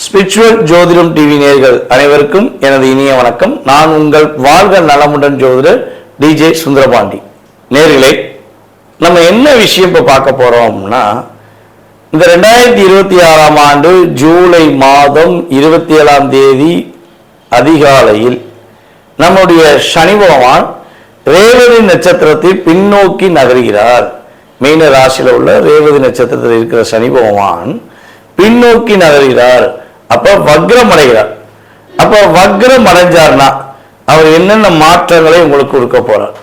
Spiritual ஜோதிடம் TV நேயர்கள் அனைவருக்கும் எனது இனிய வணக்கம். நான் உங்கள் வாழ்க நலமுடன் ஜோதிடர் டிஜே சுந்தரபாண்டி. நேயர்களே, நம்ம என்ன விஷயம் இப்போ பார்க்க போறோம்னா, இந்த 2026ஆம் ஆண்டு ஜூலை மாதம் 27ஆம் தேதி அதிகாலையில் நம்முடைய சனி பகவான் ரேவதி நட்சத்திரத்தில் பின்னோக்கி நகர்கிறார். மீன ராசியில் உள்ள ரேவதி நட்சத்திரத்தில் இருக்கிற சனி பகவான் பின்னோக்கி நகர்கிறார். அப்ப வக்ரம் அடைகிறார். அப்ப வக்ரம் அடைஞ்சார்னா அவர் என்னென்ன மாற்றங்களை உங்களுக்கு கொடுக்க போறார்,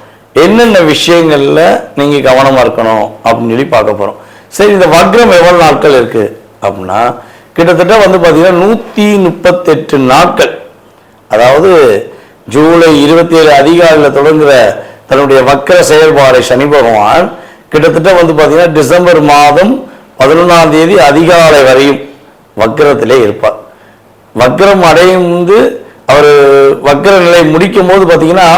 என்னென்ன விஷயங்கள்ல நீங்க கவனமா இருக்கணும் அப்படின்னு சொல்லி பார்க்க போறோம். சரி, இந்த வக்ரம் எவ்வளவு நாட்கள் இருக்கு அப்படின்னா, கிட்டத்தட்ட பாத்தீங்கன்னா 138 நாட்கள். அதாவது ஜூலை 27 அதிகாலையில் தொடங்குற தன்னுடைய வக்ர செயல்பாடு சனி பகவான் கிட்டத்தட்ட பாத்தீங்கன்னா டிசம்பர் மாதம் 11ஆம் தேதி அதிகாலை வரையும் வக்ரத்திலே இருப்பார். வக்ரம் அடையும் அவர் வக்ர நிலை முடிக்கும் போது பார்த்தீங்கன்னா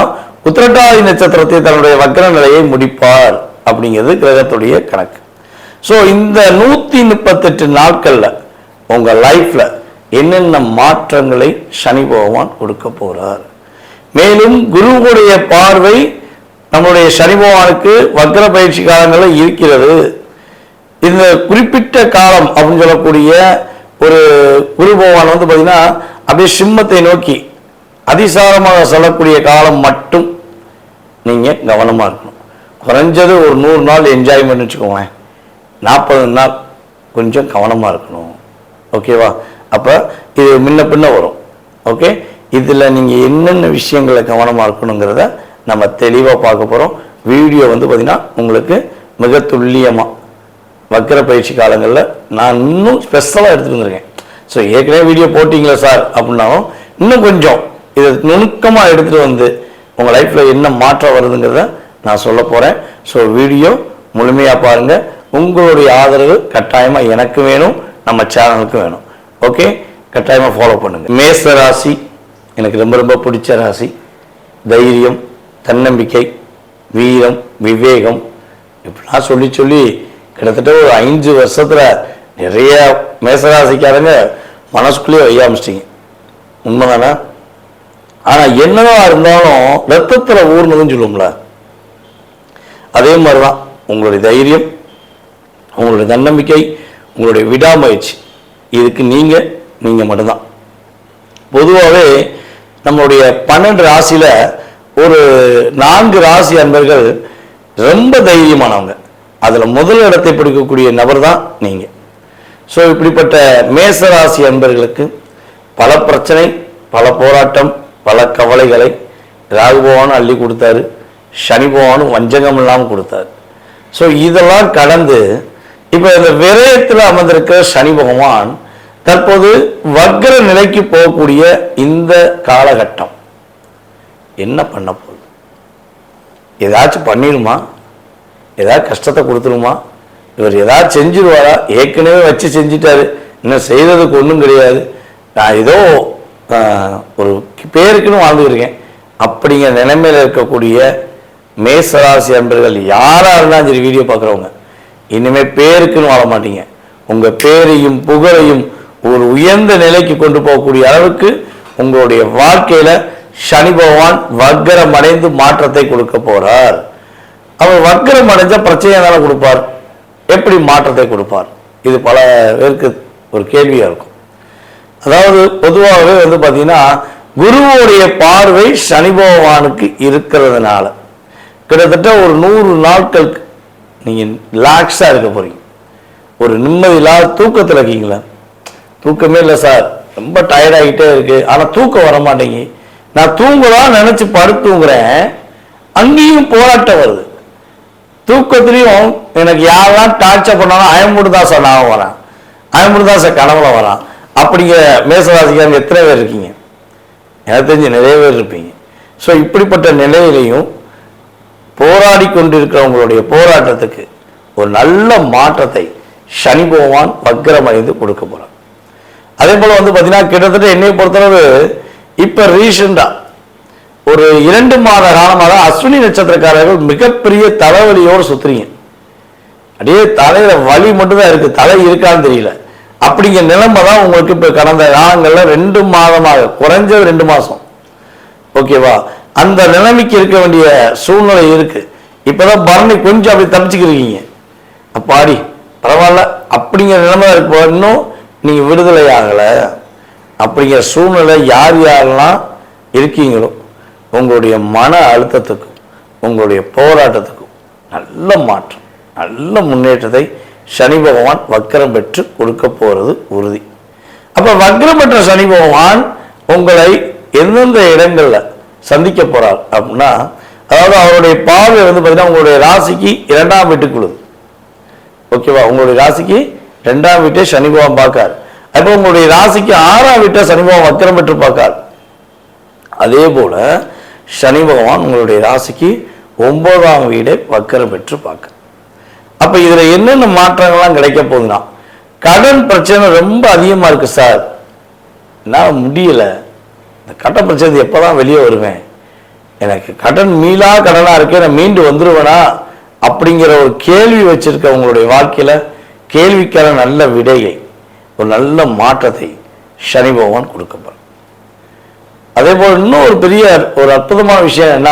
உத்திரட்டாதி நட்சத்திரத்தை தன்னுடைய வக்ர நிலையை முடிப்பார் அப்படிங்கிறது கிரகத்துடைய கணக்கு. ஸோ இந்த 138 நாட்கள்ல உங்க லைஃப்ல என்னென்ன மாற்றங்களை சனி பகவான் கொடுக்க போறார். மேலும் குருவுடைய பார்வை நம்முடைய சனி பகவானுக்கு வக்ர பயிற்சி காலங்களில் இருக்கிறது. இந்த குறிப்பிட்ட காலம் அப்படின்னு சொல்லக்கூடிய ஒரு குரு பகவான் பார்த்தீங்கன்னா அப்படியே சிம்மத்தை நோக்கி அதிசாரமாக சொல்லக்கூடிய காலம் மட்டும் நீங்க கவனமா இருக்கணும். குறைஞ்சது ஒரு 100 நாள் என்ஜாய்மெண்ட் வச்சுக்கோங்களேன், 40 நாள் கொஞ்சம் கவனமா இருக்கணும். ஓகேவா? அப்ப இது முன்ன பின்ன வரும். ஓகே, இதுல நீங்க என்னென்ன விஷயங்களை கவனமா இருக்கணுங்கிறத நம்ம தெளிவா பார்க்க போறோம். வீடியோ பார்த்தீங்கன்னா உங்களுக்கு மிக துல்லியமா வக்ர பயிற்சி காலங்களில் நான் இன்னும் ஸ்பெஷலாக எடுத்துகிட்டு வந்திருக்கேன். ஸோ ஏற்கனவே வீடியோ போட்டிங்களா சார் அப்படின்னாலும் இன்னும் கொஞ்சம் இதை நுணுக்கமாக எடுத்துகிட்டு வந்து உங்கள் லைஃப்பில் என்ன மாற்றம் வருதுங்கிறத நான் சொல்ல போகிறேன். ஸோ வீடியோ முழுமையாக பாருங்கள். உங்களுடைய ஆதரவு கட்டாயமாக எனக்கு வேணும், நம்ம சேனலுக்கும் வேணும். ஓகே, கட்டாயமாக ஃபாலோ பண்ணுங்கள். மேச ராசி எனக்கு ரொம்ப ரொம்ப பிடிச்ச ராசி. தைரியம், தன்னம்பிக்கை, வீரம், விவேகம் இப்படிலாம் சொல்லி சொல்லி கிட்டத்தட்ட ஒரு 5 வருஷத்துல நிறைய மேசராசிக்காரங்க மனசுக்குள்ளேயே வைய ஆரம்பிச்சிட்டிங்க. உண்மைதானே? ஆனா என்னதான் இருந்தாலும் ரத்தத்துல ஊர்னதுன்னு சொல்லுவோம்ல, அதே மாதிரிதான் உங்களுடைய தைரியம், உங்களுடைய தன்னம்பிக்கை, உங்களுடைய விடாமுயற்சி, இதுக்கு நீங்க மட்டும்தான். பொதுவாகவே நம்மளுடைய 12 ராசியில ஒரு 4 ராசி அன்பர்கள் ரொம்ப தைரியமானவங்க. அதுல முதல் இடத்தை பிடிக்கக்கூடிய நபர் தான் நீங்க. ஸோ இப்படிப்பட்ட மேசராசி அன்பர்களுக்கு பல பிரச்சனை, பல போராட்டம், பல கவலைகளை ராகு பகவானும் அள்ளி கொடுத்தாரு, சனி பகவானும் வஞ்சகம் இல்லாமல் கொடுத்தாரு. ஸோ இதெல்லாம் கடந்து இப்ப இந்த விரயத்தில் அமர்ந்திருக்கிற சனி பகவான் தற்போது வக்ர நிலைக்கு போகக்கூடிய இந்த காலகட்டம் என்ன பண்ண போகுது? ஏதாச்சும் பண்ணிடுமா? ஏதாவது கஷ்டத்தை கொடுத்துருமா? இவர் ஏதாவது செஞ்சிருவாரா? ஏற்கனவே வச்சு செஞ்சிட்டாரு, இன்னும் செய்ததுக்கு ஒன்றும் கிடையாது, நான் ஏதோ ஒரு பேருக்குன்னு வாழ்ந்துருக்கேன் அப்படிங்கிற நிலைமையில் இருக்கக்கூடிய மேசராசி அன்பர்கள் யாரா இருந்தாலும் சரி, வீடியோ பார்க்குறவங்க இனிமே பேருக்குன்னு வாழ மாட்டீங்க. உங்க பேரையும் புகழையும் ஒரு உயர்ந்த நிலைக்கு கொண்டு போகக்கூடிய அளவுக்கு உங்களுடைய வாழ்க்கையில சனி பகவான் வக்ரம் அடைந்து மாற்றத்தை கொடுக்க போறார். அவர் வக்ரம் அடைஞ்ச பிரச்சனையை தானே கொடுப்பார், எப்படி மாற்றத்தை கொடுப்பார்? இது பல பேருக்கு ஒரு கேள்வியா இருக்கும். அதாவது பொதுவாகவே பார்த்தீங்கன்னா குருவுடைய பார்வை சனி பகவானுக்கு இருக்கிறதுனால கிட்டத்தட்ட ஒரு 100 நாட்களுக்கு நீங்க ரிலாக்ஸா இருக்க போறீங்க. ஒரு நிம்மதி இல்லாத தூக்கத்தில் இருக்கீங்களா? தூக்கமே இல்லை சார், ரொம்ப டயர்டாகிட்டே இருக்கு, ஆனா தூக்கம் வர மாட்டேங்கி, நான் தூங்கலாம் நினைச்சு படுத்துங்கிறேன், அங்கேயும் போராட்டம் வருது. தூக்கத்திலையும் எனக்கு யாரெல்லாம் டார்ச்சர் பண்ணாலும் அயமுடுதாசன் ஞாபகம் வரான், அயமுடுதாசன் கனவுல வரான். அப்படிங்கிற மேசராசிக்காரங்க எத்தனை பேர் இருக்கீங்க? எனக்கு தெரிஞ்சு நிறைய பேர் இருப்பீங்க. ஸோ இப்படிப்பட்ட நிலையிலையும் போராடி கொண்டிருக்கிறவங்களுடைய போராட்டத்துக்கு ஒரு நல்ல மாற்றத்தை சனி பகவான் வக்ரம் அடைந்து கொடுக்க போறார். அதே போல பார்த்தீங்கன்னா கிட்டத்தட்ட என்னை பொறுத்தளவு இப்ப ரீசெண்டா ஒரு 2 மாத காலமாக அஸ்வினி நட்சத்திரக்காரர்கள் மிகப்பெரிய தலைவலியோடு சுத்துறீங்க. அப்படியே தலையில வலி மட்டும்தான் இருக்கு, தலை இருக்கான்னு தெரியல. அப்படிங்கிற நிலைமை தான் உங்களுக்கு இப்ப கடந்த காலங்கள்ல 2 மாதமாக, குறைஞ்சது 2 மாசம், ஓகேவா, அந்த நிலைமைக்கு இருக்க வேண்டிய சூழ்நிலை இருக்கு. இப்பதான் பரணி கொஞ்சம் அப்படி தப்பிச்சுக்கிறீங்க, அப்பாடி பரவாயில்ல அப்படிங்கிற நிலைமை இருக்கு. இன்னும் நீங்க விடுதலை ஆகல. அப்படிங்கிற சூழ்நிலை யார் யாரெல்லாம் இருக்கீங்களோ உங்களுடைய மன அழுத்தத்துக்கும் உங்களுடைய போராட்டத்துக்கும் நல்ல மாற்றம், நல்ல முன்னேற்றத்தை சனி பகவான் வக்கரம் பெற்று கொடுக்க போறது உறுதி. அப்ப வக்கரம் பெற்ற சனி பகவான் உங்களை எந்தெந்த இடங்கள்ல சந்திக்க போறார் அப்படின்னா, அதாவது அவருடைய பார்வை பார்த்தீங்கன்னா உங்களுடைய ராசிக்கு 2ஆம் வீட்டுக்குள்ளது, ஓகேவா, உங்களுடைய ராசிக்கு 2ஆம் வீட்டை சனி பகவான் பார்க்கார். அப்போ உங்களுடைய ராசிக்கு 6ஆம் வீட்டை சனி பகவான் வக்கரம் பெற்று பார்க்கார். அதே போல சனி பகவான் உங்களுடைய ராசிக்கு 9ஆம் வீடை வக்கரம் பெற்று பார்க்க. அப்ப இதுல என்னென்ன மாற்றங்கள்லாம் கிடைக்க போகுதுன்னா, கடன் பிரச்சனை ரொம்ப அதிகமா இருக்கு சார், என்னால் முடியல, இந்த கடன் பிரச்சனை எப்பதான் வெளியே வருவேன், எனக்கு கடன் மீளா கடனா இருக்கு, நான் மீண்டு வந்துருவேனா அப்படிங்கிற ஒரு கேள்வி வச்சிருக்க உங்களுடைய வாழ்க்கையில கேள்விக்கான நல்ல விடையை, ஒரு நல்ல மாற்றத்தை சனி பகவான் கொடுக்கப்படும். அதே போல இன்னும் ஒரு பெரிய ஒரு அற்புதமான விஷயம் என்ன,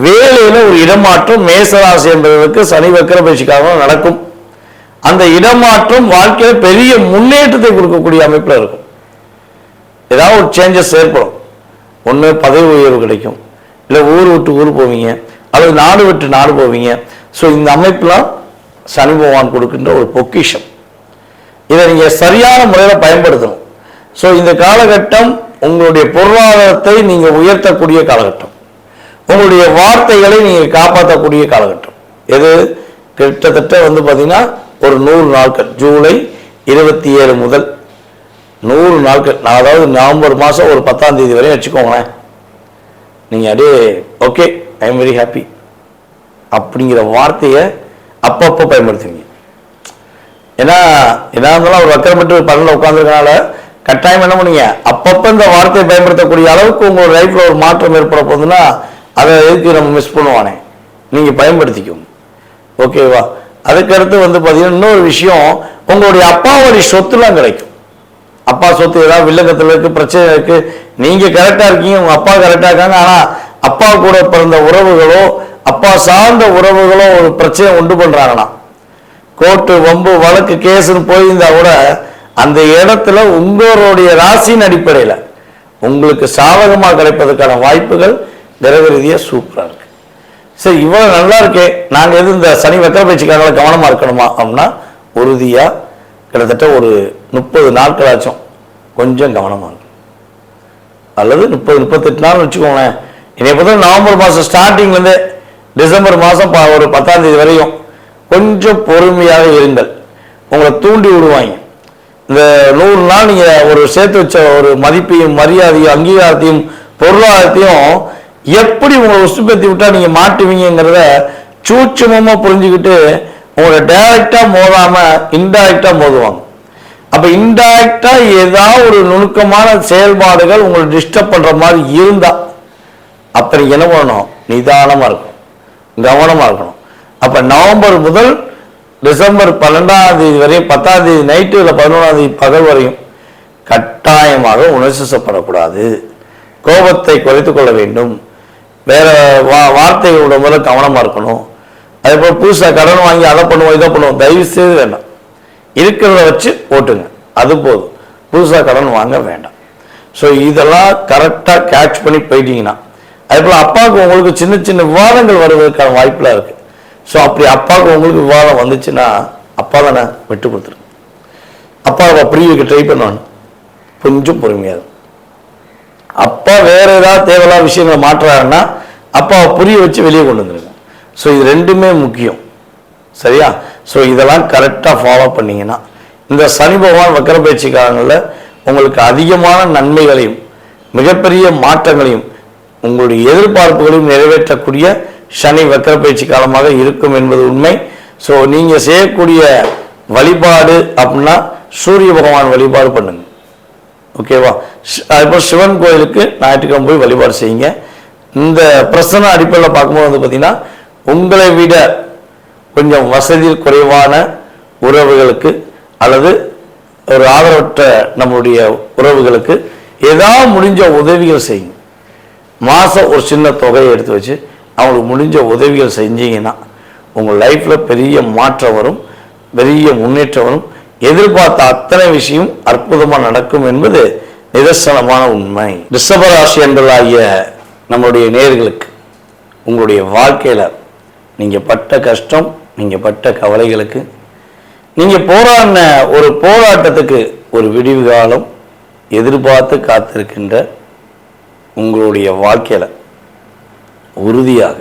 வேலையில ஒரு இடமாற்றம் மேசராசி என்பதற்கு சனி வக்கர பயிற்சிக்காக நடக்கும். அந்த இடமாற்றம் வாழ்க்கையில பெரிய முன்னேற்றத்தை கொடுக்கக்கூடிய அமைப்புல இருக்கும். ஏதாவது ஒரு சேஞ்சஸ் ஏற்படும், ஒண்ணு பதவி உயர்வு கிடைக்கும், இல்லை ஊர் விட்டு ஊர் போவீங்க, அல்லது நாடு விட்டு நாடு போவீங்க. ஸோ இந்த அமைப்புலாம் சனி பகவான் கொடுக்கின்ற ஒரு பொக்கிஷம். இதை நீங்க சரியான முறையில் பயன்படுத்தணும். ஸோ இந்த காலகட்டம் உங்களுடைய பொருளாதாரத்தை நீங்க உயர்த்தக்கூடிய காலகட்டம், உங்களுடைய வார்த்தைகளை நீங்க காப்பாற்றக்கூடிய காலகட்டம். எது கிட்டத்தட்ட பார்த்தீங்கன்னா ஒரு 100 நாட்கள், ஜூலை 27 முதல் 100 நாட்கள், அதாவது நவம்பர் மாதம் ஒரு 10ஆம் தேதி வரையும் வச்சுக்கோங்களேன். நீங்கள் அப்படியே okay I am very happy அப்படிங்கிற வார்த்தையை அப்பப்போ பயன்படுத்துவீங்க. ஏன்னா என்ன இருந்தாலும் ஒரு வக்கரப்பட்டு பலனில் உட்காந்துருக்கனால கட்டாயம் என்ன பண்ணீங்க, அப்பப்போ இந்த வார்த்தையை பயன்படுத்தக்கூடிய அளவுக்கு உங்களோட லைஃப்பில் ஒரு மாற்றம் ஏற்பட போகுதுன்னா அதை எதுக்கு நம்ம மிஸ் பண்ணுவானே, நீங்கள் பயன்படுத்திக்கோங்க, ஓகேவா. அதுக்கடுத்து பார்த்தீங்கன்னா இன்னொரு விஷயம், உங்களுடைய அப்பா வழி சொத்துலாம் கிடைக்கும். அப்பா சொத்து ஏதாவது வில்லங்கத்தில் இருக்கு, பிரச்சனை இருக்கு, நீங்க கரெக்டா இருக்கீங்க, உங்க அப்பா கரெக்டா இருக்காங்க, ஆனா அப்பா கூட பிறந்த உறவுகளோ அப்பா சார்ந்த உறவுகளோ ஒரு பிரச்சனை உண்டு பண்றாங்கன்னா, கோர்ட்டு வம்பு வழக்கு கேஸ்ன்னு போயிருந்தா கூட அந்த இடத்துல உங்களுடைய ராசியின் அடிப்படையில் உங்களுக்கு சாதகமாக கிடைப்பதற்கான வாய்ப்புகள் கிரக ரீதியா சூப்பரா இருக்கு. சரி, இவ்வளவு நல்லா இருக்கே, நாங்க எது இந்த சனி வக்கர பயிற்சிக்காக கவனமா இருக்கணுமா அப்படின்னா, உறுதியா கிட்டத்தட்ட ஒரு 30 நாட்களாச்சும் கொஞ்சம் கவனமா இருக்கும். அல்லது 30-38 நாள் வச்சுக்கோங்களேன். என்னை பொறுத்த நவம்பர் மாதம் ஸ்டார்டிங்லேருந்து டிசம்பர் மாதம் ஒரு 10ஆம் தேதி வரையும் கொஞ்சம் பொறுமையாக இருங்கள். உங்களை தூண்டி விடுவாங்க. இந்த 100 நாள் நீங்க ஒரு சேர்த்து வச்ச ஒரு மதிப்பையும் மரியாதையும் அங்கீகாரத்தையும் பொருளாதாரத்தையும் எப்படி உங்களை உசுப்பேத்தி விட்டா நீங்க மாட்டுவீங்கிறத சூட்சமமா புரிஞ்சுக்கிட்டு உங்களை டைரக்டா மோதாம இன்டைரக்டா மோதுவாங்க. அப்ப இன்டைரக்டா ஏதாவது ஒரு நுணுக்கமான செயல்பாடுகள் உங்களை டிஸ்டர்ப் பண்ற மாதிரி இருந்தா அப்ப நீங்க என்ன பண்ணணும், நிதானமா இருக்கணும், கவனமா இருக்கணும். அப்ப நவம்பர் முதல் டிசம்பர் 12ஆம் தேதி வரையும் 10ஆம் தேதி நைட்டு இல்லை 11ஆம் தேதி பகல் வரையும் கட்டாயமாக உணர்ச்சிசப்படக்கூடாது. கோபத்தை குறைத்துக் கொள்ள வேண்டும். வேற வார்த்தைகளோட முதல்ல கவனமா இருக்கணும். அதே போல புதுசாக கடன் வாங்கி அதை பண்ணுவோம் இதை பண்ணுவோம் தயவு செய்து வேண்டாம். இருக்கிறத வச்சு ஓட்டுங்க, அது போதும். புதுசாக கடன் வாங்க வேண்டாம். ஸோ இதெல்லாம் கரெக்டாக கேட்ச் பண்ணி போயிட்டீங்கன்னா, அதே போல் அப்பாவுக்கு உங்களுக்கு சின்ன சின்ன விவாதங்கள் வருவதற்கான வாய்ப்புலாம் இருக்கு. ஸோ அப்படி அப்பாவுக்கு உங்களுக்கு விவாதம் வந்துச்சுன்னா அப்பா தானே விட்டு கொடுத்துருங்க. அப்பாவை புரிய ட்ரை பண்ணுவாங்க, கொஞ்சம் பொறுமையாக இருக்கும். அப்பா வேற ஏதாவது தேவையில்லாத விஷயங்களை மாற்றுறாருன்னா அப்பாவை புரிய வச்சு வெளியே கொண்டு வந்துருங்க. ஸோ இது ரெண்டுமே முக்கியம், சரியா? ஸோ இதெல்லாம் கரெக்டாக ஃபாலோ பண்ணிங்கன்னா இந்த சனி பகவான் வக்கர பயிற்சி காலங்களில் உங்களுக்கு அதிகமான நன்மைகளையும் மிகப்பெரிய மாற்றங்களையும் உங்களுடைய எதிர்பார்ப்புகளையும் நிறைவேற்றக்கூடிய சனி வக்கர பயிற்சி காலமாக இருக்கும் என்பது உண்மை. ஸோ நீங்கள் செய்யக்கூடிய வழிபாடு அப்படின்னா சூரிய பகவான் வழிபாடு பண்ணுங்க, ஓகேவா? அதுபோல் சிவன் கோயிலுக்கு ஞாயிற்றுக்கிழமை போய் வழிபாடு செய்யுங்க. இந்த பிரசன அடிப்படையில் பார்க்கும்போது பார்த்தீங்கன்னா உங்களை விட கொஞ்சம் வசதி குறைவான உறவுகளுக்கு அல்லது ஒரு ஆதரவற்ற நம்முடைய உறவுகளுக்கு ஏதாவது முடிஞ்ச உதவிகள் செய்யுங்க. மாதம் ஒரு சின்ன தொகையை எடுத்து வச்சு அவங்களுக்கு முடிஞ்ச உதவிகள் செஞ்சீங்கன்னா உங்கள் லைஃப்பில் பெரிய மாற்றம் வரும், பெரிய முன்னேற்றம் வரும். எதிர்பார்த்த அத்தனை விஷயம் அற்புதமாக நடக்கும் என்பது நிதர்சனமான உண்மை. ரிஷப ராசி என்பதாகிய நம்மளுடைய நேயர்களுக்கு உங்களுடைய வாழ்க்கையில் நீங்கள் பட்ட கஷ்டம், நீங்கள் பட்ட கவலைகளுக்கு, நீங்கள் போராடின ஒரு போராட்டத்துக்கு ஒரு விடிவு காலம் எதிர்பார்த்து காத்திருக்கின்ற உங்களுடைய வாழ்க்கையில் உறுதியாக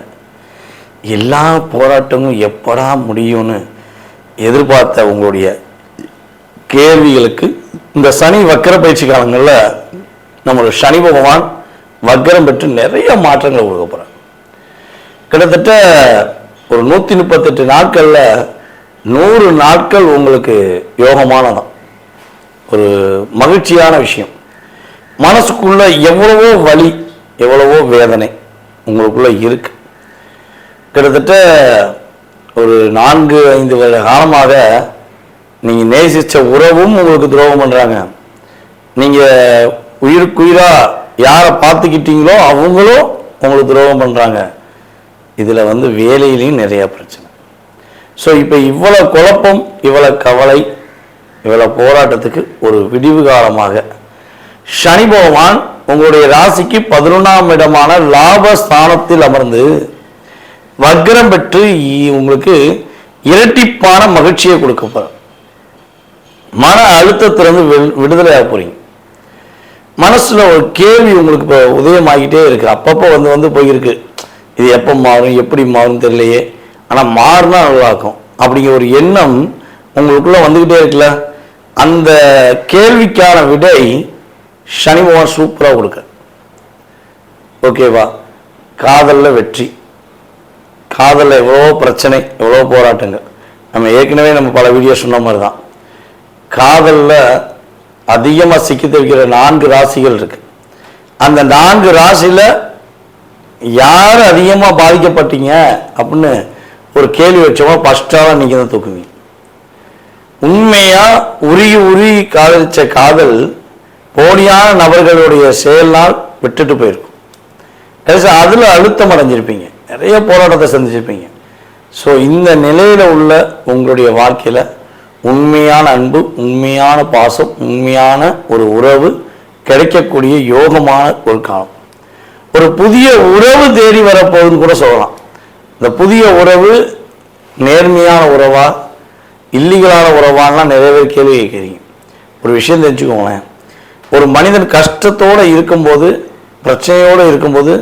எல்லா போராட்டமும் எப்படா முடியும்னு எதிர்பார்த்த உங்களுடைய கேள்விகளுக்கு இந்த சனி வக்கர பயிற்சி காலங்களில் நம்மளோட சனி பகவான் வக்கரம் பெற்று நிறைய மாற்றங்களை கொடுக்க போகிறார். கிட்டத்தட்ட ஒரு 138 நாட்களில் 100 நாட்கள் உங்களுக்கு யோகமானதான். ஒரு மகிழ்ச்சியான விஷயம். மனசுக்குள்ள எவ்வளவோ வலி, எவ்வளவோ வேதனை உங்களுக்குள்ள இருக்கு. கிட்டத்தட்ட ஒரு 4-5 வருட காலமாக நீங்கள் நேசித்த உறவும் உங்களுக்கு துரோகம் பண்ணுறாங்க. நீங்கள் உயிருக்குயிரா யாரை பார்த்துக்கிட்டீங்களோ அவங்களும் உங்களுக்கு துரோகம் பண்ணுறாங்க. இதில் வேலையிலையும் நிறையா பிரச்சனை. ஸோ இப்போ இவ்வளோ குழப்பம், இவ்வளோ கவலை, இவ்வளோ போராட்டத்துக்கு ஒரு விடிவு காலமாக சனி பகவான் உங்களுடைய ராசிக்கு 11ஆம் இடமான லாபஸ்தானத்தில் அமர்ந்து வக்ரம் பெற்று உங்களுக்கு இரட்டிப்பான மகிழ்ச்சியை கொடுக்க போகிறார். மன அழுத்தத்திலிருந்து விடுதலையாக போறீங்க. மனசுல ஒரு கேள்வி உங்களுக்கு இப்போ உதயமாகிட்டே இருக்கு. அப்பப்போ வந்து போயிருக்கு. இது எப்போ மாறும், எப்படி மாறும் தெரியலையே, ஆனால் மாறினா நல்லாக்கும் அப்படிங்கிற ஒரு எண்ணம் உங்களுக்குள்ள வந்துக்கிட்டே இருக்குல்ல. அந்த கேள்விக்கான விடை சனி பகவான் சூப்பராக கொடுக்க. ஓகேவா? காதலில் வெற்றி. காதலில் எவ்வளோ பிரச்சனை, எவ்வளோ போராட்டங்கள். நம்ம பல வீடியோ சொன்ன மாதிரி தான். காதலில் அதிகமாக சிக்கி தவிக்கிற 4 ராசிகள் இருக்கு. அந்த 4 ராசியில் யார் அதிகமாக பாதிக்கப்பட்டீங்க அப்படின்னு ஒரு கேள்வி வச்சோமா ஃபர்ஸ்டாக நீங்கள் தான் தூக்குவீங்க. உண்மையாக உருகி காதலிச்ச காதல் போலியான நபர்களுடைய செயல்னால் விட்டுட்டு போயிருக்கும். கடைசி அதில் அழுத்தம் அடைஞ்சிருப்பீங்க, நிறைய போராட்டத்தை சந்திச்சிருப்பீங்க. ஸோ இந்த நிலையில் உள்ள உங்களுடைய வாழ்க்கையில் உண்மையான அன்பு, உண்மையான பாசம், உண்மையான ஒரு உறவு கிடைக்கக்கூடிய யோகமான ஒரு காலம். ஒரு புதிய உறவு தேடி வரப்போகுதுன்னு கூட சொல்லலாம். இந்த புதிய உறவு நேர்மையான உறவா, இல்லீகலான உறவான்னா நிறைய பேர் கேள்வி கேட்குறீங்க. ஒரு விஷயம் தெரிஞ்சுக்கோங்களேன். ஒரு மனிதன் கஷ்டத்தோடு இருக்கும்போது, பிரச்சனையோடு இருக்கும்போது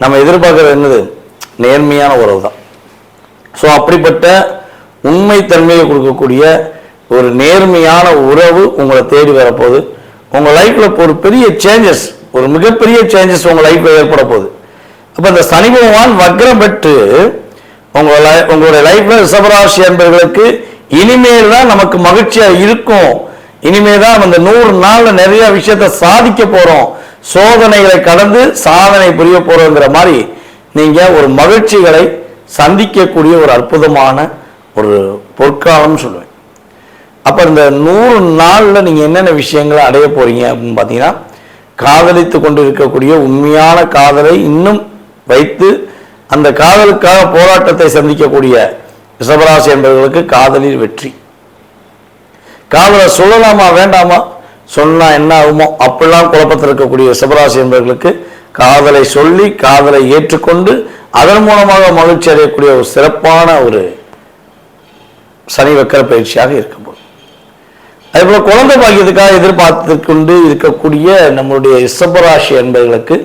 நம்ம எதிர்பார்க்குறது என்னது? நேர்மையான உறவு தான். ஸோ அப்படிப்பட்ட உண்மைத்தன்மையை கொடுக்கக்கூடிய ஒரு நேர்மையான உறவு உங்களை தேடி வரப்போகுது. உங்கள் லைஃப்பில் ஒரு பெரிய சேஞ்சஸ், ஒரு மிகப்பெரிய சேஞ்சஸ் உங்கள் லைஃப்பில் ஏற்பட போகுது. அப்போ இந்த சனி பகவான் வக்ரம் பெற்று உங்களுடைய லைஃப்பில் ரிஷபராசி என்பவர்களுக்கு இனிமேல் தான் நமக்கு மகிழ்ச்சியாக இருக்கும். இனிமேல் தான் அந்த 100 நாளில் நிறைய விஷயத்தை சாதிக்க போகிறோம், சோதனைகளை கடந்து சாதனை புரிய போகிறோங்கிற மாதிரி நீங்கள் ஒரு மகிழ்ச்சிகளை சந்திக்கக்கூடிய ஒரு அற்புதமான ஒரு பொற்காலம்னு சொல்லுவேன். அப்போ இந்த 100 நாளில் நீங்கள் என்னென்ன விஷயங்களை அடைய போகிறீங்க அப்படின்னு பார்த்தீங்கன்னா, காதலித்து கொண்டு இருக்கக்கூடிய உண்மையான காதலை இன்னும் வைத்து அந்த காதலுக்காக போராட்டத்தை சந்திக்கக்கூடிய ரிஷபராசி என்பவர்களுக்கு காதலில் வெற்றி. காதலை சொல்லலாமா வேண்டாமா, சொன்னால் என்ன ஆகுமோ அப்படிலாம் குழப்பத்தில் இருக்கக்கூடிய ரிஷபராசி என்பவர்களுக்கு காதலை சொல்லி காதலை ஏற்றுக்கொண்டு அதன் மூலமாக மகிழ்ச்சி அடையக்கூடிய ஒரு சிறப்பான ஒரு சனி வக்கர பயிற்சியாக இருக்க போகுது. அதேபோல குழந்தை பாக்கியத்துக்காக எதிர்பார்த்து கொண்டு இருக்கக்கூடிய நம்மளுடைய ரிஷபராசி என்பவர்களுக்கு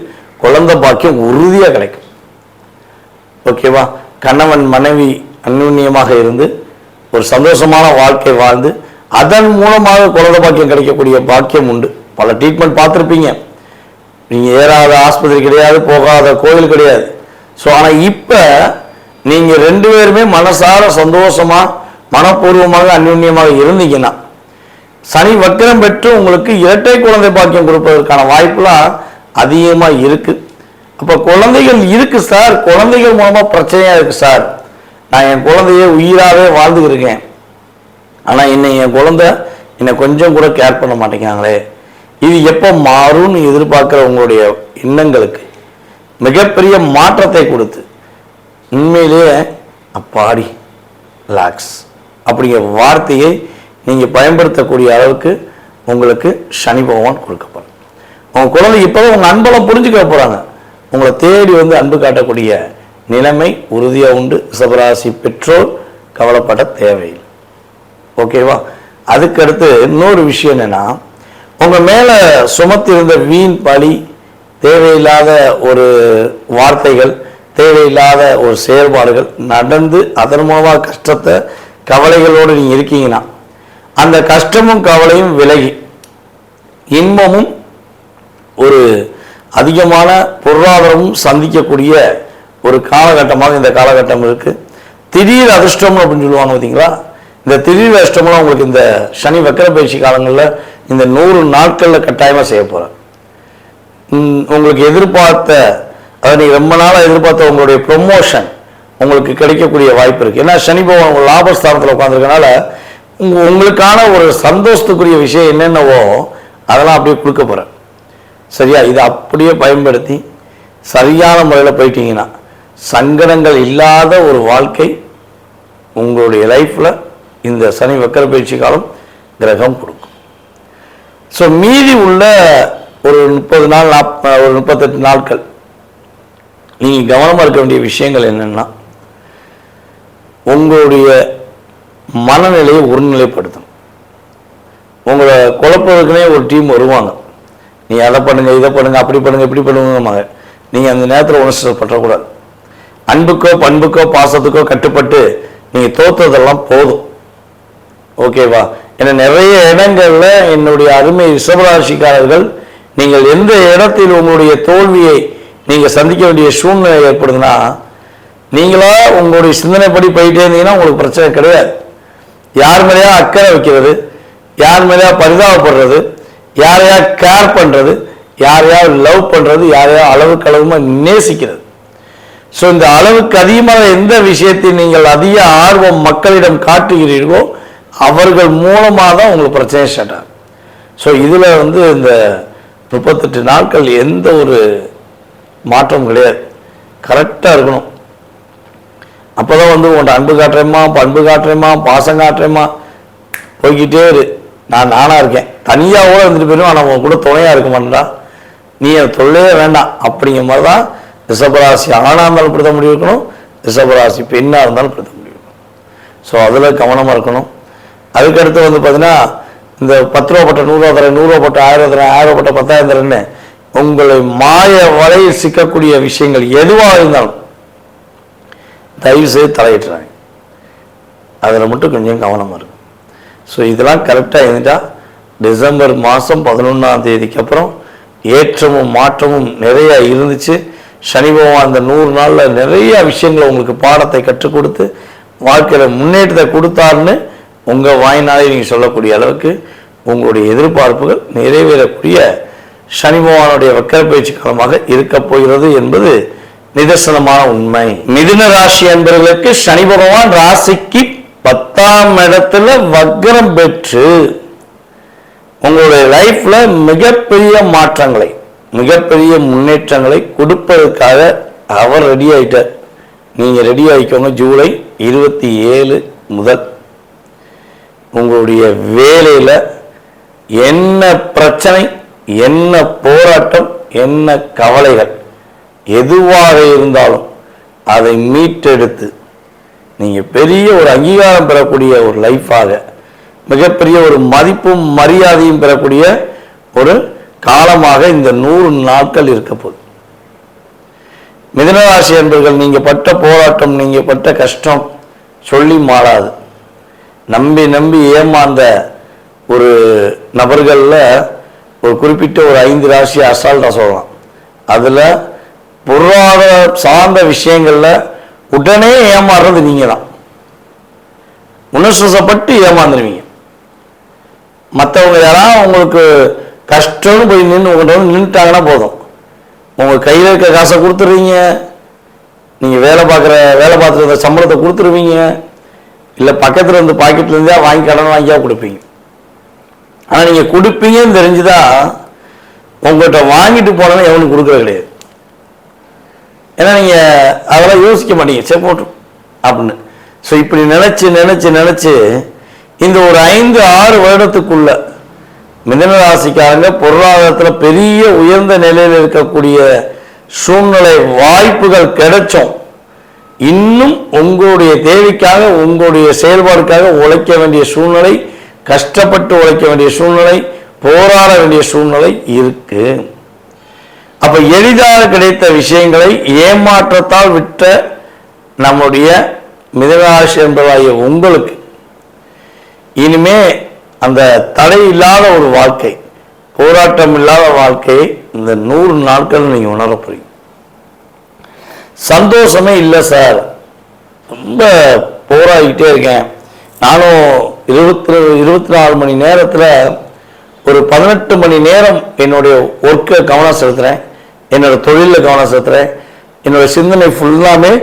குழந்தை பாக்கியம் உறுதியாக கிடைக்கும். ஓகேவா? கணவன் மனைவி அந்யுன்யமாக இருந்து ஒரு சந்தோஷமான வாழ்க்கை வாழ்ந்து அதன் மூலமாக குழந்தை பாக்கியம் கிடைக்கக்கூடிய பாக்கியம் உண்டு. பல ட்ரீட்மெண்ட் பார்த்துருப்பீங்க. நீங்கள் ஏறாத ஆஸ்பத்திரி கிடையாது, போகாத கோவில் கிடையாது. ஸோ ஆனால் இப்போ நீங்கள் 2 பேருமே மனசார சந்தோஷமாக மனப்பூர்வமாக அந்யுன்யமாக இருந்தீங்கன்னா சனி வக்கரம் பெற்று உங்களுக்கு இரட்டை குழந்தை பாக்கியம் கொடுப்பதற்கான வாய்ப்புலாம் அதிகமாக இருக்குது. அப்போ குழந்தைகள் இருக்கு சார், குழந்தைகள் மூலமாக பிரச்சனையாக இருக்குது சார், நான் என் குழந்தைய உயிராகவே வாழ்ந்துக்கிருக்கேன், ஆனால் என் குழந்தை என்னை கொஞ்சம் கூட கேர் பண்ண மாட்டேங்கிறாங்களே, இது எப்போ மாறும்னு எதிர்பார்க்குற உங்களுடைய எண்ணங்களுக்கு மிகப்பெரிய மாற்றத்தை கொடுத்து உண்மையிலேயே அப்பாடி ரிலாக்ஸ் அப்படிங்கிற வார்த்தையை நீங்கள் பயன்படுத்தக்கூடிய அளவுக்கு உங்களுக்கு சனி பகவான் கொடுக்கப்படும். உங்கள் குழந்தை இப்போதான் உங்கள் அன்பெல்லாம் புரிஞ்சுக்க போகிறாங்க. உங்களை தேடி வந்து அன்பு காட்டக்கூடிய நிலைமை உறுதியாக உண்டு. ரிஷபராசி பெற்றோர் கவலைப்பட தேவையில்லை. ஓகேவா? அதுக்கடுத்து இன்னொரு விஷயம் என்னன்னா, உங்கள் மேலே சுமத்திருந்த வீண் பழி, தேவையில்லாத ஒரு வார்த்தைகள், தேவையில்லாத ஒரு செயல்பாடுகள் நடந்து அதன் மூலமாக கஷ்டத்தை கவலைகளோடு நீங்கள் இருக்கீங்கன்னா, அந்த கஷ்டமும் கவலையும் விலகி இன்பமும் ஒரு அதிகமான பொருளாதாரமும் சந்திக்கக்கூடிய ஒரு காலகட்டமாக இந்த காலகட்டம் இருக்குது. திடீர் அதிர்ஷ்டம் அப்படின்னு சொல்லுவாங்க பார்த்தீங்களா, இந்த திடீர் அதிர்ஷ்டம்லாம் உங்களுக்கு இந்த சனி வக்கர பயிற்சி காலங்களில் இந்த 100 நாட்களில் கட்டாயமாக செய்ய போகிறேன். உங்களுக்கு எதிர்பார்த்த, அதை நீங்கள் ரொம்ப நாளாக எதிர்பார்த்த உங்களுடைய ப்ரொமோஷன் உங்களுக்கு கிடைக்கக்கூடிய வாய்ப்பு இருக்குது. ஏன்னா சனி பகவான் உங்கள் லாபஸ்தானத்தில் உட்காந்துருக்கனால உங்களுக்கான ஒரு சந்தோஷத்துக்குரிய விஷயம் என்னென்னவோ அதெல்லாம் அப்படியே கொடுக்க போகிறேன். சரியா? இதை அப்படியே பயன்படுத்தி சரியான முறையில் போயிட்டீங்கன்னா சங்கடங்கள் இல்லாத ஒரு வாழ்க்கை உங்களுடைய லைஃப்பில் இந்த சனி வக்கர பயிற்சி காலம் கிரகம் கொடுக்கும். ஸோ மீதி உள்ள ஒரு 30 நாள், ஒரு 38 நாட்கள் நீங்கள் கவனமாக இருக்க வேண்டிய விஷயங்கள் என்னென்னா, உங்களுடைய மனநிலையை ஒருநிலைப்படுத்தணும். உங்களை குழப்பதுக்குனே ஒரு டீம் வருவாங்க. நீ அதை பண்ணுங்க, இதை பண்ணுங்க, அப்படி பண்ணுங்க, இப்படி பண்ணுங்க. நீங்கள் அந்த நேரத்தில் உணர்ச்சி பற்றக்கூடாது. அன்புக்கோ பண்புக்கோ பாசத்துக்கோ கட்டுப்பட்டு நீங்கள் தோற்றதெல்லாம் போதும். ஓகேவா? ஏன்னா நிறைய இடங்கள்ல என்னுடைய அருமை ரிஷபராசிக்காரர்கள், நீங்கள் எந்த இடத்தில் உங்களுடைய தோல்வியை நீங்கள் சந்திக்க வேண்டிய சூழ்நிலை ஏற்படுதுன்னா, நீங்களா உங்களுடைய சிந்தனைப்படி போயிட்டே இருந்தீங்கன்னா உங்களுக்கு பிரச்சனை கிடையாது. யார் மேலேயா அக்கறை வைக்கிறது, யார் மேலேயா பரிதாபப்படுறது, யாரையா கேர் பண்ணுறது, யாரையா லவ் பண்ணுறது, யாரையா அளவுக்கு அளவுமாக நேசிக்கிறது. ஸோ இந்த அளவுக்கு அதிகமாக எந்த விஷயத்தை நீங்கள் அதிக ஆர்வம் மக்களிடம் காட்டுகிறீர்களோ அவர்கள் மூலமாக தான் உங்களுக்கு பிரச்சனை ஸ்டார்ட் ஆகும். ஸோ இதில் வந்து இந்த 38 நாட்கள் எந்த ஒரு மாற்றம் கிடையாது. கரெக்டாக இருக்கணும். அப்போ தான் வந்து உங்கள்கிட்ட அன்பு காட்டுறேம்மா, பண்பு காட்டுறேம்மா, பாசம் காட்டுறேம்மா போய்கிட்டே இரு. நான் நானாக இருக்கேன், தனியாக கூட இருந்துட்டு போயிடும், ஆனால் உங்க கூட துணையாக இருக்க மாட்டேன்டா, நீ அதை சொல்லவே வேண்டாம் அப்படிங்கிற மாதிரி தான் ரிஷபராசி ஆணாக இருந்தாலும் இப்படி தான் முடிவு இருக்கணும், ரிஷபராசி பெண்ணாக இருந்தாலும் இப்படி தான் முடிவு இருக்கணும். ஸோ அதில் கவனமாக இருக்கணும். அதுக்கடுத்து வந்து பார்த்தீங்கன்னா, இந்த 10 ரூபா பட்ட 100 ரூபா தரேன், 100 ரூபா பட்ட 1000 தரேன், 1000 ரூபா பட்ட 10,000 தரேன்னு உங்களை மாய வலையில் சிக்கக்கூடிய விஷயங்கள் எதுவாக இருந்தாலும் தயவு செய்து தலையிட்டுறாங்க. அதில் மட்டும் கொஞ்சம் கவனமாக இருக்கும். ஸோ இதெல்லாம் கரெக்டாக இருந்துட்டால் டிசம்பர் மாதம் 11ஆம் தேதிக்கு அப்புறம் ஏற்றமும் மாற்றமும் நிறைய இருந்துச்சு. சனி பகவான் அந்த 100 நாளில் நிறைய விஷயங்களை உங்களுக்கு பாடத்தை கற்றுக் கொடுத்து வாழ்க்கையில் முன்னேற்றத்தை கொடுத்தாருன்னு உங்கள் வாயினாலே நீங்கள் சொல்லக்கூடிய அளவுக்கு உங்களுடைய எதிர்பார்ப்புகள் நிறைவேறக்கூடிய சனி பகவானுடைய வக்கர பயிற்சி காலமாக இருக்க போகிறது என்பது நிதர்சனமான உண்மை. மிதுன ராசி என்பவர்களுக்கு சனி பகவான் ராசிக்கு 10ஆம் இடத்துல வக்ரம் பெற்று உங்களுடைய லைஃப்ல மிகப்பெரிய மாற்றங்களை, மிகப்பெரிய முன்னேற்றங்களை கொடுப்பதற்காக அவர் ரெடி ஆயிட்டார். நீங்க ரெடி ஆகிக்கோங்க. ஜூலை 27 முதல் உங்களுடைய வேலையில என்ன பிரச்சனை, என்ன போராட்டம், என்ன கவலைகள் எதுவாக இருந்தாலும் அதை மீட்டெடுத்து நீங்க பெரிய ஒரு அங்கீகாரம் பெறக்கூடிய ஒரு லைஃபாக, மிகப்பெரிய ஒரு மதிப்பும் மரியாதையும் பெறக்கூடிய ஒரு காலமாக இந்த 100 நாட்கள் இருக்க போகுது. மிதுனராசி என்பவர்கள், நீங்க பட்ட போராட்டம், நீங்க பட்ட கஷ்டம் சொல்லி மாறாது. நம்பி நம்பி ஏமாந்த ஒரு நபர்களில் ஒரு குறிப்பிட்ட ஒரு 5 ராசியை அசால்ட்டா சொல்லலாம். அதுல பொருளாதார சார்ந்த விஷயங்கள்ல உடனே ஏமாறுறது நீங்க தான். உணர்ச்சிப்பட்டு ஏமாந்துருவீங்க. மற்றவங்க யாராவது உங்களுக்கு கஷ்டம்னு போய் நின்றுட்டாங்கன்னா போதும், உங்க கையில் இருக்க காசை கொடுத்துட்றீங்க. நீங்க வேலை வேலை பார்த்துருந்த சம்பளத்தை கொடுத்துருவீங்க, இல்லை பக்கத்தில் இருந்து பாக்கெட்ல இருந்தா வாங்கி கடன் வாங்கியா கொடுப்பீங்க. ஆனால் நீங்கள் கொடுப்பீங்கன்னு தெரிஞ்சுதான் உங்கள்கிட்ட வாங்கிட்டு போனோன்னா எவனுக்கு கொடுக்குறது கிடையாது. ஏன்னா நீங்கள் அதெல்லாம் யோசிக்க மாட்டீங்க, சரி போட்டு அப்படின்னு. ஸோ இப்படி நினச்சி நினச்சி நினச்சி இந்த ஒரு 5-6 வருடத்துக்குள்ள மிதுன ராசிக்காரங்க பொருளாதாரத்தில் பெரிய உயர்ந்த நிலையில் இருக்கக்கூடிய சூழ்நிலை வாய்ப்புகள் கிடைச்சும் இன்னும் உங்களுடைய தேவைக்காக உங்களுடைய செயல்பாடுக்காக உழைக்க வேண்டிய சூழ்நிலை, கஷ்டப்பட்டு உழைக்க வேண்டிய சூழ்நிலை, போராட வேண்டிய சூழ்நிலை இருக்கு. அப்ப எளிதாக கிடைத்த விஷயங்களை ஏமாற்றத்தால் விட்ட நம்முடைய மிதுனராசி என்பதாகிய உங்களுக்கு இனிமே அந்த தடை இல்லாத ஒரு வாழ்க்கை, போராட்டம் இல்லாத வாழ்க்கையை இந்த 100 நாட்கள் நீங்க உணர போறீங்க. சந்தோஷமே இல்லை சார், ரொம்ப போராடிக்கிட்டே இருக்கேன். நானும் 24 மணி நேரத்தில் ஒரு 18 மணி நேரம் என்னுடைய ஒர்க்கை கவனம் செலுத்துகிறேன், என்னோட தொழிலில் கவனம் செலுத்துகிறேன். என்னோட சிந்தனை ஃபுல்லாமே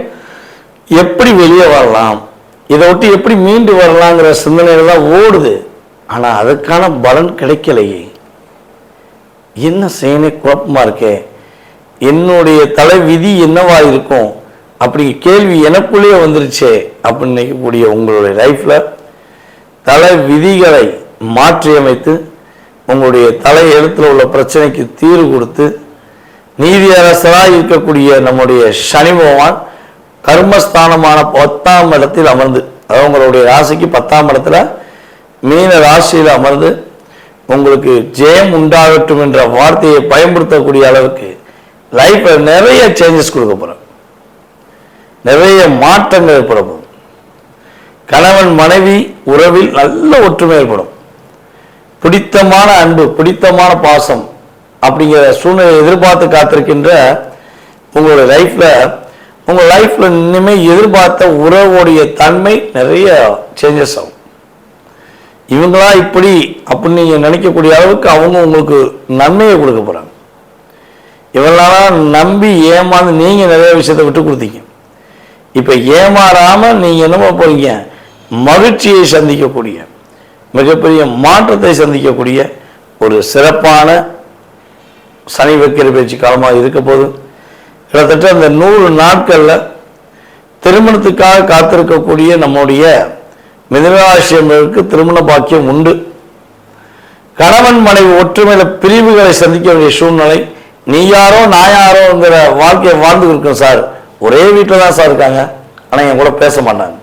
எப்படி வெளியே வரலாம், இதை விட்டு எப்படி மீண்டு வரலாங்கிற சிந்தனைகள் தான் ஓடுது. ஆனால் அதுக்கான பலன் கிடைக்கலையே, என்ன செய்யணும் குழப்பமாக இருக்கே, என்னுடைய தலை விதி என்னவா இருக்கும் அப்படி கேள்வி எனக்குள்ளேயே வந்துருச்சே அப்படின்னு நினைக்கக்கூடிய உங்களுடைய லைஃப்பில் தலை விதிகளை மாற்றியமைத்து உங்களுடைய தலை எழுத்தில் உள்ள பிரச்சனைக்கு தீர்வு கொடுத்து நீதியரசராக இருக்கக்கூடிய நம்முடைய சனி பகவான் கர்மஸ்தானமான 10ஆம் இடத்தில் அமர்ந்து, அதாவது உங்களுடைய ராசிக்கு 10ஆம் இடத்துல மீன ராசியில் அமர்ந்து உங்களுக்கு ஜெயம் உண்டாகட்டும் என்ற வார்த்தையை பயன்படுத்தக்கூடிய அளவுக்கு லைஃப்ல நிறைய சேஞ்சஸ் கொடுக்க போறோம், நிறைய மாற்றங்கள் ஏற்பட போகும். கணவன் மனைவி உறவில் நல்ல ஒற்றுமை ஏற்படும், பிடித்தமான அன்பு, பிடித்தமான பாசம் அப்படிங்கிற சூழ்நிலை எதிர்பார்த்து காத்திருக்கின்ற உங்களுடைய லைஃப்ல இனிமே எதிர்பார்த்த உறவுடைய தன்மை நிறைய சேஞ்சஸ் ஆகும். இவங்களா இப்படி அப்படின்னு நீங்க நினைக்கக்கூடிய அளவுக்கு அவங்க உங்களுக்கு நன்மையை கொடுக்க போறாங்க. இவங்களெல்லாம் நம்பி ஏமாந்து நீங்க நிறைய விஷயத்தை விட்டு கொடுத்தீங்க. இப்ப ஏமாறாம நீங்க என்ன போறீங்க, மகிழ்ச்சியை சந்திக்கக்கூடிய மிகப்பெரிய மாற்றத்தை சந்திக்கக்கூடிய ஒரு சிறப்பான சனி வைக்கிற பேச்சு காலமாக இருக்க போது. கிட்டத்தட்ட அந்த 100 நாட்கள்ல திருமணத்துக்காக காத்திருக்கக்கூடிய நம்முடைய மிதுனராசியர்களுக்கு திருமண பாக்கியம் உண்டு. கணவன் மனைவி ஒற்றுமையில பிரிவுகளை சந்திக்க வேண்டிய சூழ்நிலை, நீ யாரோ நான் யாரோங்கிற வாழ்க்கையை வாழ்ந்து இருக்கோம் சார், ஒரே வீட்டில் தான் சார் இருக்காங்க, ஆனால் என் கூட பேச மாட்டாங்க,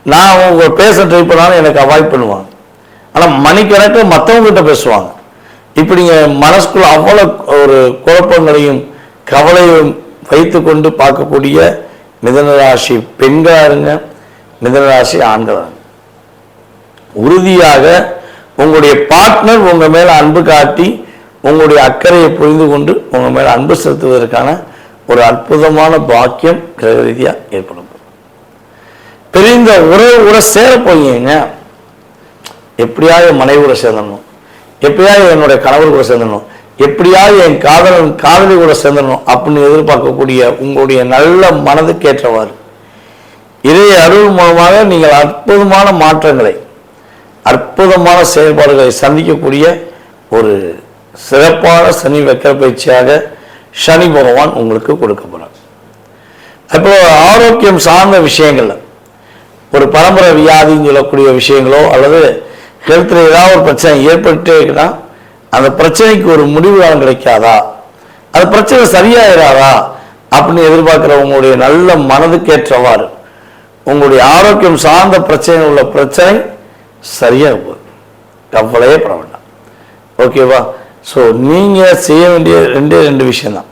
நான் அவங்க பேச ட்ரை பண்ணாலும் எனக்கு அவாய்ட் பண்ணுவாங்க, ஆனால் மணிக்கணக்கில் மற்றவங்ககிட்ட பேசுவாங்க. இப்படிங்க மனசுக்குள்ள அவ்வளோ ஒரு குழப்பங்களையும் கவலையும் வைத்து கொண்டு பார்க்கக்கூடிய மிதுனராசி பெண்களாக இருங்க, மிதுனராசி ஆண்களாக. உறுதியாக உங்களுடைய பார்ட்னர் உங்க மேல அன்பு காட்டி உங்களுடைய அக்கறையை புரிந்து கொண்டு உங்க மேல அன்பு செலுத்துவதற்கான ஒரு அற்புதமான பாக்கியம் கிரக ரீதியா ஏற்படும். பிரிந்த உறவு கூட சேர போய்ங்க, எப்படியாவது மனைவி கூட சேர்ந்துடணும், எப்படியாவது என்னுடைய கணவர் கூட சேர்ந்துடணும், எப்படியாவது என் காதலி கூட சேர்ந்துடணும் அப்படின்னு எதிர்பார்க்கக்கூடிய உங்களுடைய நல்ல மனதுக்கேற்றவாறு இறை அருள் மூலமாக நீங்கள் அற்புதமான மாற்றங்களை, அற்புதமான செயல்பாடுகளை சந்திக்கக்கூடிய ஒரு சிறப்பான சனி வக்கர பயிற்சியாக சனி பகவான் உங்களுக்கு கொடுக்க போறார். அப்போ ஆரோக்கியம் சார்ந்த விஷயங்கள்ல ஒரு பரம்பரை வியாதின்னு சொல்லக்கூடிய விஷயங்களோ அல்லது ஹெல்த்தில் ஏதாவது ஒரு பிரச்சனை ஏற்பட்டே இருக்குன்னா அந்த பிரச்சனைக்கு ஒரு முடிவு காலம் கிடைக்காதா, அந்த பிரச்சனை சரியாயிராதா அப்படின்னு எதிர்பார்க்கிற உங்களுடைய நல்ல மனதுக்கேற்றவாறு உங்களுடைய ஆரோக்கியம் சார்ந்த பிரச்சனை உள்ள பிரச்சனை சரியாக போகுது, கவலையே பட வேண்டாம். ஓகேவா? ஸோ நீங்கள் செய்ய வேண்டிய 2 விஷயம்தான்.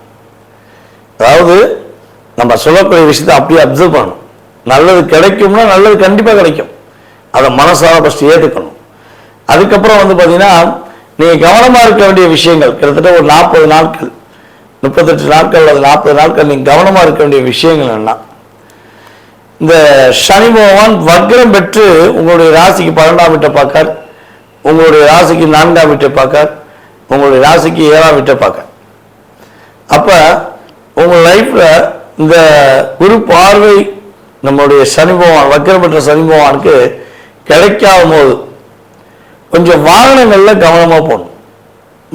அதாவது நம்ம சொல்லக்கூடிய விஷயத்தை அப்படியே அப்சர்வ் பண்ணணும். நல்லது கிடைக்கும்னா நல்லது கண்டிப்பாக கிடைக்கும், அதை மனசால ஃபஸ்ட்டு ஏற்றுக்கணும். அதுக்கப்புறம் பார்த்தீங்கன்னா நீங்கள் கவனமாக இருக்க வேண்டிய விஷயங்கள் கிட்டத்தட்ட ஒரு 40 நாட்கள் 38 நாட்கள் அல்லது 40 நாட்கள் நீங்கள் கவனமாக இருக்க வேண்டிய விஷயங்கள் என்ன, இந்த சனி பகவான் வக்ரம் பெற்று உங்களுடைய ராசிக்கு 12ஆம் வீட்டை பார்க்கார், உங்களுடைய ராசிக்கு 4ஆம் வீட்டை பார்க்கார், உங்களுடைய ராசிக்கு 7ஆம் வீட்டை பார்க்கார். அப்போ உங்கள் லைஃப்பில் இந்த குரு பார்வை நம்முடைய சனி பகவான் வக்கரம் பெற்ற சனி பகவானுக்கு கிடைக்காத போது கொஞ்சம் வாகனங்களில் கவனமாக போகணும்.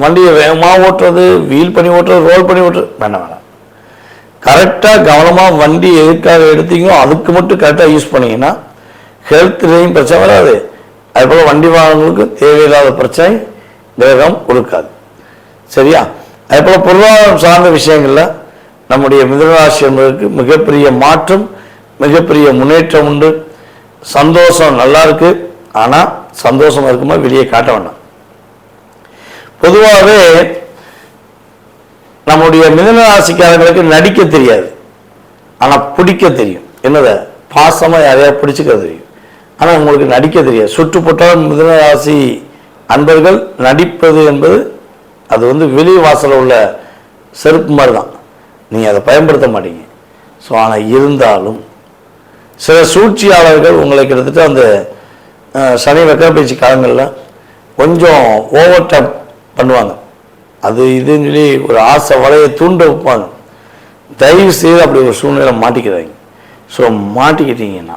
வண்டியை வேகமாக ஓட்டுறது, வீல் பண்ணி ஓட்டுறது, ரோல் பண்ணி ஓட்டுறது வேண்டாம். கரெக்டாக கவனமாக வண்டி எதுக்காக எடுத்தீங்களோ அதுக்கு மட்டும் கரெக்டாக யூஸ் பண்ணிங்கன்னா ஹெல்த்லேயும் பிரச்சனை வராது. அதுபோல் வண்டி வாகனங்களுக்கு தேவையில்லாத பிரச்சனை கிரகம் கொடுக்காது. சரியா? அதுபோல் பொருளாதாரம் சார்ந்த விஷயங்களில் நம்முடைய மிதுனராசி என்பதற்கு மிகப்பெரிய மாற்றம், மிகப்பெரிய முன்னேற்றம் உண்டு. சந்தோஷம் நல்லா இருக்கு. ஆனால் சந்தோஷம் இருக்குமா வெளியே காட்ட வேண்டாம். பொதுவாகவே நம்முடைய மிதுனராசிக்காரங்களுக்கு நடிக்க தெரியாது, ஆனால் பிடிக்க தெரியும். என்னத பாசமாக யாரையாவது பிடிச்சிக்க தெரியும், ஆனால் உங்களுக்கு நடிக்க தெரியாது. சுற்றுப்பட்டால் மிதுனராசி அன்பர்கள் நடிப்பது என்பது அது வெளி வாசலில் உள்ள செருப்பு மாதிரி தான். நீங்கள் அதை பயன்படுத்த மாட்டீங்க. ஸோ ஆனால் இருந்தாலும் சில சூழ்ச்சியாளர்கள் உங்களை கிட்டத்தட்ட அந்த சனி வக்கர பயிற்சி காலங்களில் கொஞ்சம் ஓவர் டாப் பண்ணுவாங்க. அது இதுன்னு சொல்லி ஒரு ஆசை வலையை தூண்ட வைப்பாங்க. தயவு செய்து அப்படி ஒரு சூழ்நிலை மாட்டிக்கிறாங்க. ஸோ மாட்டிக்கிட்டீங்கன்னா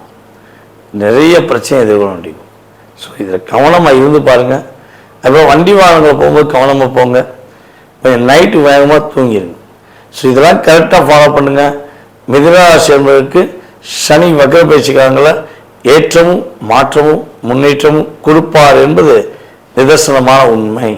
நிறைய பிரச்சனை எதிர்கொள்ள முடியும். ஸோ இதில் கவனமாக இருந்து பாருங்கள். அதுபோல் வண்டி வாகனங்களை போகும்போது கவனமாக போங்க. கொஞ்சம் நைட்டு வேகமாக தூங்கிடுங்க. ஸோ இதெல்லாம் கரெக்டாக ஃபாலோ பண்ணுங்கள். மிதுனராசி என்பதற்கு சனி வக்கர பயிற்சி காலங்களில் ஏற்றமும் மாற்றமும் முன்னேற்றமும் கொடுப்பார் என்பது நிதர்சனமான உண்மை.